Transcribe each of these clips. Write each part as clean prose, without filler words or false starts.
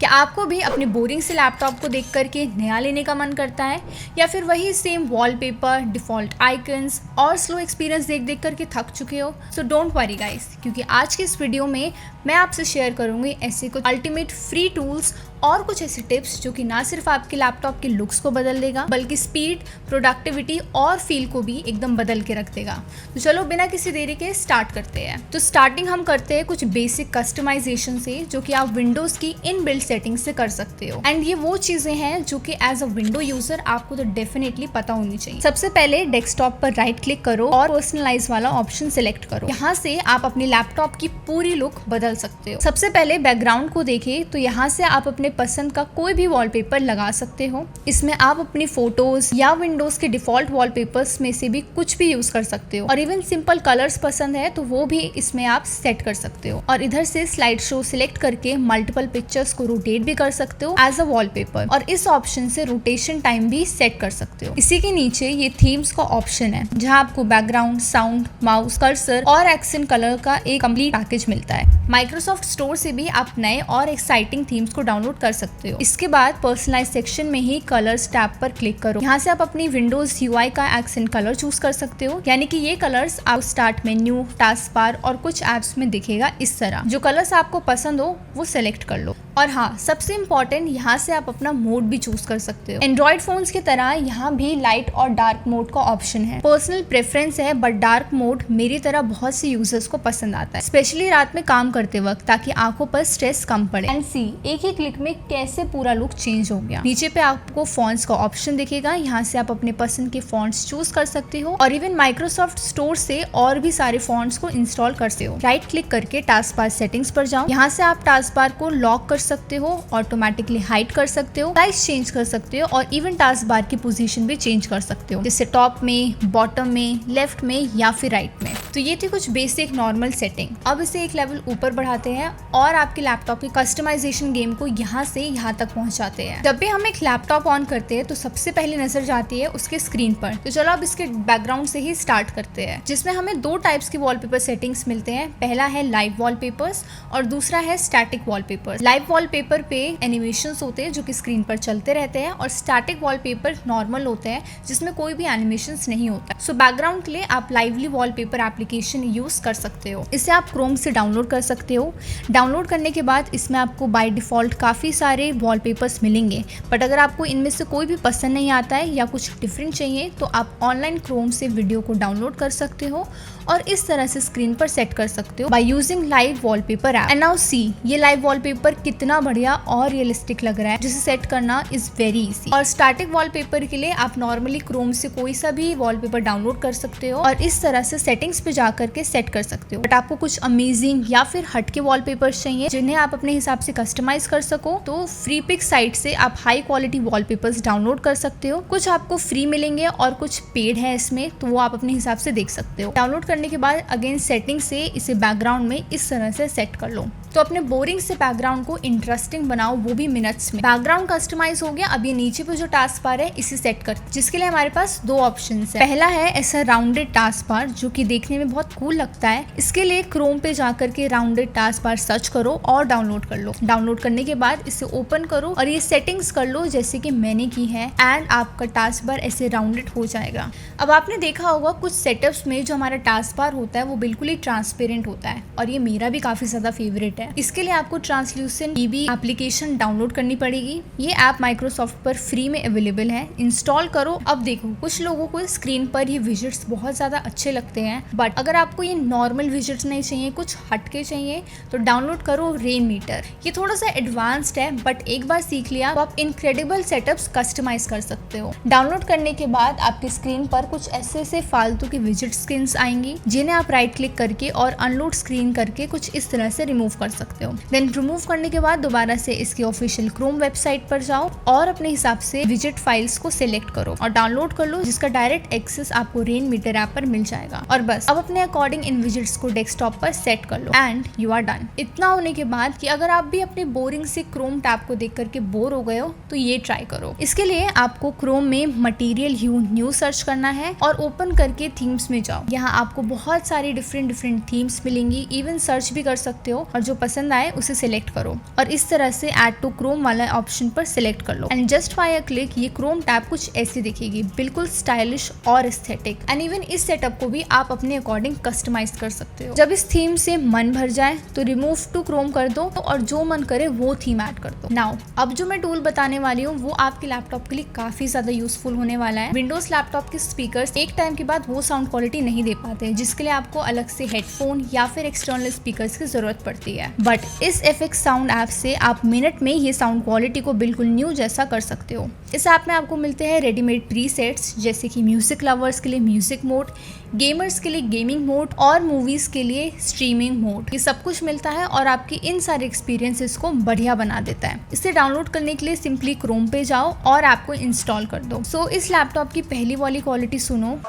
क्या आपको भी अपने बोरिंग से लैपटॉप को देख करके नया लेने का मन करता है, या फिर वही सेम वॉलपेपर, डिफ़ॉल्ट आइकन्स और स्लो एक्सपीरियंस देख देख करके थक चुके हो? सो डोंट वरी गाइस, क्योंकि आज के इस वीडियो में मैं आपसे शेयर करूंगी ऐसे कुछ अल्टीमेट फ्री टूल्स और कुछ ऐसे टिप्स जो कि ना सिर्फ आपके लैपटॉप के लुक्स को बदल देगा, बल्कि स्पीड, प्रोडक्टिविटी और फील को भी एकदम बदल के रख देगा। तो चलो बिना किसी देरी के स्टार्ट करते हैं। तो स्टार्टिंग हम करते हैं कुछ बेसिक कस्टमाइजेशन से, जो कि आप विंडोज की इनबिल्ट सेटिंग से कर सकते हो। एंड ये वो चीजें हैं जो कि एज अ विंडो यूजर आपको तो डेफिनेटली पता होनी चाहिए। सबसे पहले डेस्कटॉप पर राइट क्लिक करो और पर्सनलाइज वाला ऑप्शन सिलेक्ट करो। यहाँ से आप अपने लैपटॉप की पूरी लुक बदल सकते हो। सबसे पहले बैकग्राउंड को देखें तो यहाँ से आप अपने पसंद का कोई भी वॉलपेपर लगा सकते हो। इसमें आप अपनी फोटोज या विंडोज के डिफॉल्ट वॉलपेपर्स में से भी कुछ भी यूज कर सकते हो। और इवन सिंपल कलर्स पसंद है तो वो भी इसमें आप सेट कर सकते हो। और इधर से स्लाइड शो सिलेक्ट करके मल्टीपल पिक्चर्स को रोटेट भी कर सकते हो एज अ वॉलपेपर, और इस ऑप्शन से रोटेशन टाइम भी सेट कर सकते हो। इसी के नीचे ये थीम्स का ऑप्शन है, जहाँ आपको बैकग्राउंड, साउंड, माउस, कर्सर और एक्सेंट कलर का एक कंप्लीट पैकेज मिलता है। माइक्रोसॉफ्ट स्टोर से भी आप नए और एक्साइटिंग थीम्स को डाउनलोड कर सकते हो। इसके बाद पर्सनलाइज सेक्शन में ही कलर्स टैब पर क्लिक करो। यहाँ से आप अपनी विंडोज यूआई का एक्सेंट कलर चूज कर सकते हो, यानी कि ये कलर्स आप स्टार्ट मेन्यू, टास्क बार और कुछ एप्स में दिखेगा इस तरह। जो कलर्स आपको पसंद हो वो सिलेक्ट कर लो। और हाँ, सबसे इम्पोर्टेंट, यहाँ से आप अपना मोड भी चूज कर सकते हो। एंड्रॉइड फोन्स की तरह यहाँ भी लाइट और डार्क मोड का ऑप्शन है। पर्सनल प्रेफरेंस है, बट डार्क मोड मेरी तरह बहुत से यूजर्स को पसंद आता है, स्पेशली रात में काम करते वक्त, ताकि आंखों पर स्ट्रेस कम पड़े। एंड सी, एक ही क्लिक में कैसे पूरा लुक चेंज हो गया। नीचे पे आपको फॉन्ट्स का ऑप्शन दिखेगा, यहाँ से आप अपने पसंद के फॉन्ट्स चूज कर सकते हो। और इवन माइक्रोसॉफ्ट स्टोर से और भी सारे फॉन्ट्स को इंस्टॉल कर सकते हो। राइट क्लिक करके टास्क बार सेटिंग्स पर जाओ। यहाँ से आप टास्क बार को लॉक कर सकते हो, ऑटोमेटिकली हाइड कर सकते हो, साइज चेंज कर सकते हो, और इवन टास्क बार की पोजीशन भी चेंज कर सकते हो, जैसे टॉप में, बॉटम में, लेफ्ट में या फिर राइट में। तो ये थी कुछ बेसिक नॉर्मल सेटिंग। अब इसे एक लेवल ऊपर बढ़ाते हैं और आपके लैपटॉप की कस्टमाइजेशन गेम को यहाँ से यहाँ तक पहुँचाते हैं। जब भी हम एक लैपटॉप ऑन करते हैं तो सबसे पहले नजर जाती है उसके स्क्रीन पर। तो चलो अब इसके बैकग्राउंड से ही स्टार्ट करते हैं, जिसमें हमें दो टाइप्स के वॉलपेपर सेटिंग्स मिलते हैं। पहला है लाइव वॉलपेपर्स और दूसरा है स्टैटिक वॉलपेपर्स। लाइव वॉलपेपर पे एनिमेशंस होते हैं जो कि स्क्रीन पर चलते रहते हैं, और स्टैटिक वॉलपेपर नॉर्मल होते हैं जिसमें कोई भी एनिमेशंस नहीं होता। सो बैकग्राउंड के लिए आप लाइवली वॉलपेपर एप्लीकेशन यूज कर सकते हो। इसे आप क्रोम से डाउनलोड कर सकते हो। डाउनलोड करने के बाद इसमें आपको बाय डिफॉल्ट काफ़ी सारे वॉलपेपर्स मिलेंगे, बट अगर आपको इनमें से कोई भी पसंद नहीं आता है या कुछ डिफरेंट चाहिए तो आप ऑनलाइन क्रोम से वीडियो को डाउनलोड कर सकते हो और इस तरह से स्क्रीन पर सेट कर सकते हो by using live wallpaper app. And now see, ये लाइव वॉलपेपर कितना बढ़िया और रियलिस्टिक लग रहा है, जिसे सेट करना इज वेरी इजी। और स्टैटिक वॉलपेपर के लिए आप नॉर्मली क्रोम से कोई सा भी वॉलपेपर डाउनलोड कर सकते हो और इस तरह से सेटिंग्स पे जाकर के सेट कर सकते हो। बट आपको कुछ अमेजिंग या फिर हटके वॉलपेपर्स चाहिए जिन्हें आप अपने हिसाब से कस्टमाइज कर सको, तो फ्री पिक साइट से आप हाई क्वालिटी वॉलपेपर्स डाउनलोड कर सकते हो। कुछ आपको फ्री मिलेंगे और कुछ पेड है इसमें, तो वो आप अपने हिसाब से देख सकते हो। डाउनलोड करने के बाद अगेन सेटिंग से इसे बैकग्राउंड में इस तरह से सेट कर लो। तो अपने बोरिंग से बैकग्राउंड को इंटरेस्टिंग बनाओ, वो भी मिनट्स में। बैकग्राउंड कस्टमाइज हो गया। अब ये नीचे पे जो टास्क बार है इसे सेट कर, जिसके लिए हमारे पास दो ऑप्शंस है। पहला है ऐसा राउंडेड टास्क बार जो कि देखने में बहुत कूल लगता है। इसके लिए क्रोम पे जाकर के राउंडेड टास्क बार सर्च करो और डाउनलोड कर लो। डाउनलोड करने के बाद इसे ओपन करो और ये सेटिंग्स कर लो जैसे कि मैंने की है, एंड आपका टास्क बार ऐसे राउंडेड हो जाएगा। अब आपने देखा होगा कुछ सेटअप्स में जो हमारा टास्क बार होता है वो बिल्कुल ही ट्रांसपेरेंट होता है, और ये मेरा भी काफी ज्यादा फेवरेट है। इसके लिए आपको ट्रांसल्यूसेंट ईबी एप्लीकेशन डाउनलोड करनी पड़ेगी। ये ऐप माइक्रोसॉफ्ट पर फ्री में अवेलेबल है, इंस्टॉल करो। अब देखो, कुछ लोगों को स्क्रीन पर ये विजेट्स बहुत ज्यादा अच्छे लगते हैं, बट अगर आपको ये नॉर्मल विजेट्स नहीं चाहिए, कुछ हटके चाहिए, तो डाउनलोड करो रेन मीटर। ये थोड़ा सा एडवांस्ड है, बट एक बार सीख लिया तो आप इनक्रेडिबल सेटअप्स कस्टमाइज कर सकते हो। डाउनलोड करने के बाद आपकी स्क्रीन पर कुछ ऐसे फालतू की विजेट स्क्रीन्स आएंगी, जिन्हें आप राइट क्लिक करके और अनलोड स्क्रीन करके कुछ इस तरह से रिमूव कर सकते हो। देन रिमूव करने के बाद दोबारा से इसकी ऑफिशियल क्रोम वेबसाइट पर जाओ और अपने हिसाब से विजेट फाइल्स को सिलेक्ट करो और डाउनलोड कर लो, जिसका डायरेक्ट एक्सेस आपको रेन मीटर ऐप पर मिल जाएगा। और बस अब अपने अकॉर्डिंग इन विजेट्स को डेस्कटॉप पर सेट कर लो एंड यू आर डन। इतना होने के बाद कि अगर आप भी अपने बोरिंग से क्रोम टैब को देख करके बोर हो गए हो तो ये ट्राई करो। इसके लिए आपको क्रोम में मटेरियल ह्यू न्यू सर्च करना है और ओपन करके थीम्स में जाओ। यहाँ आपको बहुत सारी डिफरेंट थीम्स मिलेंगी, इवन सर्च भी कर सकते हो, और जो पसंद आए उसे सिलेक्ट करो और इस तरह से ऐड टू क्रोम वाला ऑप्शन पर सिलेक्ट कर लो and just by a click ये क्रोम टैब कुछ ऐसी दिखेगी, बिल्कुल स्टाइलिश और एस्थेटिक। एंड इवन इस सेटअप को भी आप अपने अकॉर्डिंग कस्टमाइज कर सकते हो। जब इस थीम से मन भर जाए तो रिमूव टू क्रोम कर दो और जो मन करे वो थीम ऐड कर दो। नाउ अब जो मैं टूल बताने वाली हूँ वो आपके लैपटॉप के लिए काफी ज्यादा यूजफुल होने वाला है। विंडोज लैपटॉप के स्पीकर्स एक टाइम के बाद वो साउंड क्वालिटी नहीं दे पाते, जिसके लिए आपको अलग से हेडफोन या फिर एक्सटर्नल स्पीकर्स की जरूरत पड़ती है। बट इस FX साउंड ऐप से आप मिनट में ये साउंड क्वालिटी को बिल्कुल न्यू जैसा कर सकते हो। इस ऐप में आपको मिलते हैं रेडीमेड प्रीसेट्स, जैसे कि म्यूजिक लवर्स के लिए म्यूजिक मोड, गेमर्स के लिए गेमिंग मोड और मूवीज के लिए स्ट्रीमिंग मोड। ये सब कुछ मिलता है और आपके इन सारे एक्सपीरियंसेस को बढ़िया बना देता है। इसे डाउनलोड करने के लिए सिंपली क्रोम पे जाओ और ऐप को इंस्टॉल कर दो। सो इस लैपटॉप की पहली वाली क्वालिटी सुनो।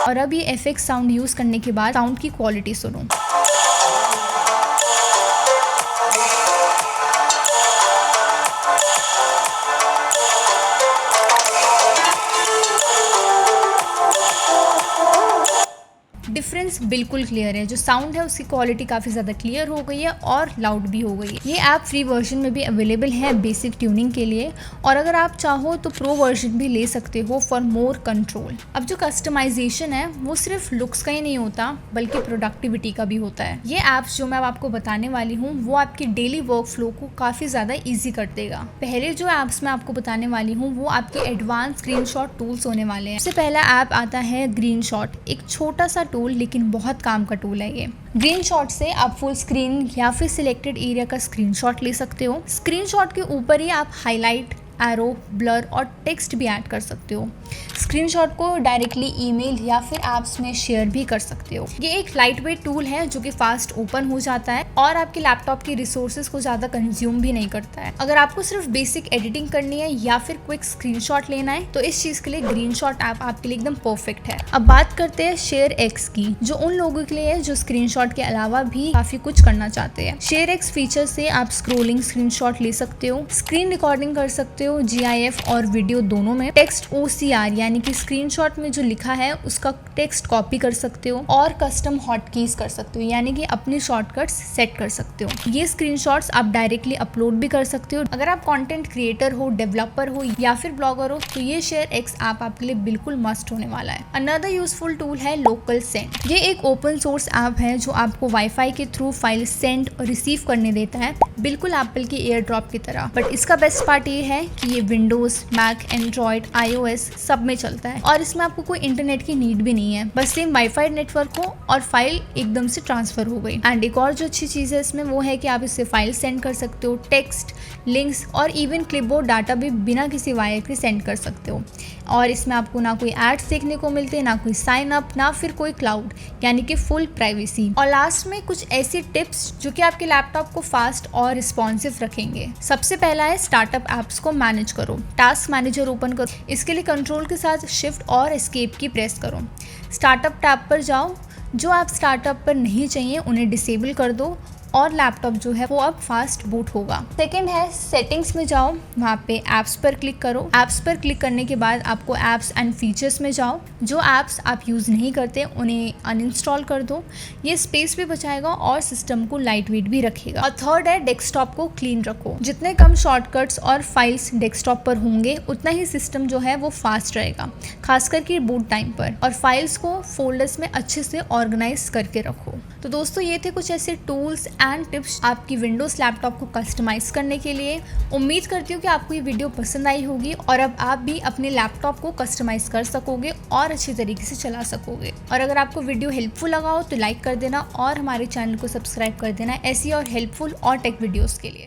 और अब ये FX साउंड यूज करने के बाद साउंड की क्वालिटी सुनो। डिफरेंस बिल्कुल क्लियर है, जो साउंड है उसकी क्वालिटी काफ़ी ज़्यादा क्लियर हो गई है और लाउड भी हो गई है। ये ऐप फ्री वर्जन में भी अवेलेबल है बेसिक ट्यूनिंग के लिए, और अगर आप चाहो तो प्रो वर्जन भी ले सकते हो फॉर मोर कंट्रोल। अब जो कस्टमाइजेशन है वो सिर्फ लुक्स का ही नहीं होता बल्कि प्रोडक्टिविटी का भी होता है। ये ऐप्स जो मैं आपको बताने वाली हूँ वो आपकी डेली वर्क फ्लो को काफ़ी ज़्यादा ईजी कर देगा। पहले जो ऐप्स मैं आपको बताने वाली हूँ वो आपके एडवांस स्क्रीनशॉट टूल्स होने वाले हैं। सबसे पहला ऐप आता है ग्रीनशॉट, एक छोटा सा टूल लेकिन बहुत काम का टूल है ये। ग्रीनशॉट से आप फुल स्क्रीन या फिर सिलेक्टेड एरिया का स्क्रीनशॉट ले सकते हो। स्क्रीनशॉट के ऊपर ही आप हाईलाइट, एरो, ब्लर और टेक्स्ट भी ऐड कर सकते हो। स्क्रीनशॉट को डायरेक्टली ईमेल या फिर ऐप्स में शेयर भी कर सकते हो। ये एक लाइट वेट टूल है जो कि फास्ट ओपन हो जाता है और आपके लैपटॉप की रिसोर्सेज को ज़्यादा कंज्यूम भी नहीं करता है। अगर आपको सिर्फ बेसिक एडिटिंग करनी है या फिर क्विक स्क्रीनशॉट लेना है तो इस चीज़ के लिए ग्रीनशॉट ऐप आपके लिए एकदम परफेक्ट है। अब बात करते हैं ShareX की, जो उन लोगों के लिए है जो स्क्रीनशॉट के अलावा भी काफ़ी कुछ करना चाहते हैं। ShareX फीचर से आप स्क्रोलिंग स्क्रीनशॉट ले सकते हो, स्क्रीन रिकॉर्डिंग कर सकते हो, GIF और वीडियो दोनों में, टेक्स्ट OCR यानी कि स्क्रीनशॉट में जो लिखा है उसका टेक्स्ट कॉपी कर सकते हो और कस्टम हॉटकीज कर सकते हो यानी कि अपने शॉर्टकट्स सेट कर सकते हो। ये स्क्रीनशॉट्स आप डायरेक्टली अपलोड भी कर सकते हो। अगर आप कंटेंट क्रिएटर हो, डेवलपर हो या फिर ब्लॉगर हो तो ये ShareX ऐप आपके लिए बिल्कुल मस्ट होने वाला है। अनदर यूजफुल टूल है लोकल सेंड। ये एक ओपन सोर्स ऐप है जो आपको वाईफाई के थ्रू फाइल सेंड और रिसीव करने देता है, बिल्कुल एप्पल के एयर ड्रॉप की तरह। बट इसका बेस्ट पार्ट ये है कि ये विंडोज, मैक, एंड्रॉइड, iOS सब में चलता है और इसमें आपको कोई इंटरनेट की नीड भी नहीं है, बस सेम वाईफाई नेटवर्क हो और फाइल एकदम से ट्रांसफर हो गई। एंड एक और जो अच्छी चीज़ है इसमें वो है कि आप इससे फाइल सेंड कर सकते हो, टेक्स्ट, लिंक्स और इवन क्लिपबोर्ड डाटा भी बिना किसी वायर के सेंड कर सकते हो। और इसमें आपको ना कोई एड्स देखने को मिलते, ना कोई साइन अप, ना फिर कोई क्लाउड, यानी कि फुल प्राइवेसी। और लास्ट में कुछ ऐसी टिप्स जो कि आपके लैपटॉप को फास्ट और रिस्पॉन्सिव रखेंगे। सबसे पहला है स्टार्टअप ऐप्स को मैनेज करो। टास्क मैनेजर ओपन करो, इसके लिए कंट्रोल के साथ शिफ्ट और एस्केप की प्रेस करो। स्टार्टअप टैब पर जाओ, जो ऐप स्टार्टअप पर नहीं चाहिए उन्हें डिसेबल कर दो और लैपटॉप जो है वो अब फास्ट बूट होगा। सेकंड है सेटिंग्स में जाओ, वहाँ पे ऐप्स पर क्लिक करो। ऐप्स पर क्लिक करने के बाद आपको ऐप्स एंड फीचर्स में जाओ, जो ऐप्स आप यूज़ नहीं करते उन्हें अनइंस्टॉल कर दो। ये स्पेस भी बचाएगा और सिस्टम को लाइट वेट भी रखेगा। और थर्ड है डेस्कटॉप को क्लीन रखो। जितने कम शॉर्टकट्स और फाइल्स डेस्कटॉप पर होंगे उतना ही सिस्टम जो है वो फास्ट रहेगा, खासकर कि बूट टाइम पर। और फाइल्स को फोल्डर्स में अच्छे से ऑर्गेनाइज करके रखो। तो दोस्तों ये थे कुछ ऐसे टूल्स एंड टिप्स आपकी विंडोज लैपटॉप को कस्टमाइज करने के लिए। उम्मीद करती हूँ कि आपको ये वीडियो पसंद आई होगी और अब आप भी अपने लैपटॉप को कस्टमाइज कर सकोगे और अच्छे तरीके से चला सकोगे। और अगर आपको वीडियो हेल्पफुल लगा हो तो लाइक कर देना और हमारे चैनल को सब्सक्राइब कर देना ऐसी और हेल्पफुल और टेक वीडियोस के लिए।